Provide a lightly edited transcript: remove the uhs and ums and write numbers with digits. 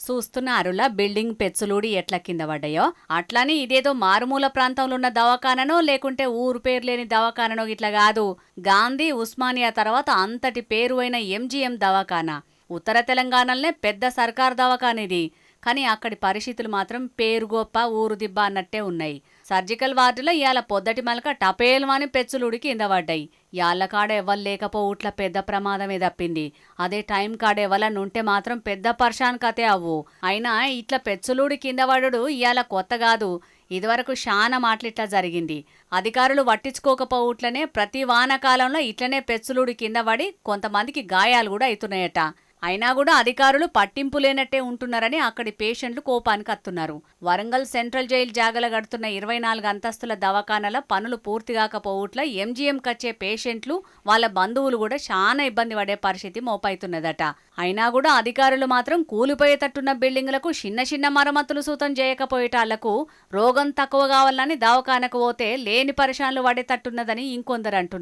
చూస్తున్నారులా building పెచ్చులూడి ఎట్లా కింద పడ్డాయో అట్లని ఇదేదో మారుమూల ప్రాంతంలో ఉన్న దవాఖాననో లేకుంటే ఊరు పేరు లేని దవాఖాననో ఇట్లా కాదు. గాంధీ ఉస్మానియా తర్వాత అంతటి పేరు అయిన ఎంజీఎం దవాఖానా. ఉత్తర తెలంగాణలోనే పెద్ద సర్కార్ దవాఖానిది. కానీ అక్కడి పరిస్థితులు మాత్రం పేరు గొప్ప ఊరు దిబ్బ అన్నట్టే ఉన్నాయి. సర్జికల్ వార్డులో ఇవాళ పొద్దటి మలక టపేల్వాని పెచ్చులుడి కింద పడ్డాయి. యాళ్ళ కాడ ఎవ్వరు లేకపోవట్ల పెద్ద ప్రమాదమే తప్పింది. అదే టైం కాడ ఎవరన్నుంటే మాత్రం పెద్ద పర్షాన్ కథే అవ్వు. అయినా ఇట్లా పెచ్చులుడి కింద పడుడు ఇవాళ కొత్త కాదు. ఇదివరకు శానా మాటలిట్లా జరిగింది. అధికారులు పట్టించుకోకపోవట్లనే ప్రతి వానాకాలంలో ఇట్లనే పెచ్చులుడి కింద పడి కొంతమందికి గాయాలు కూడా అవుతున్నాయట. అయినా కూడా అధికారులు పట్టింపు లేనట్టే ఉంటున్నారని అక్కడి పేషెంట్లు కోపానికి అత్తున్నారు. వరంగల్ సెంట్రల్ జైలు జాగల గడుతున్న 24 అంతస్తుల దవాఖానాల పనులు పూర్తి కాకపోవట్ల ఎంజీఎంకొచ్చే పేషెంట్లు వాళ్ళ బంధువులు కూడా చాలా ఇబ్బంది పడే పరిస్థితి మోపైతున్నదట. అయినా కూడా అధికారులు మాత్రం కూలిపోయేటట్టున్న బిల్డింగులకు చిన్న చిన్న మరమ్మతులు సూతం చేయకపోయేటాళ్లకు రోగం తక్కువ కావాలని దవాఖానకు పోతే లేని పరిశాన్లు పడేటట్టున్నదని ఇంకొందరు అంటున్నారు.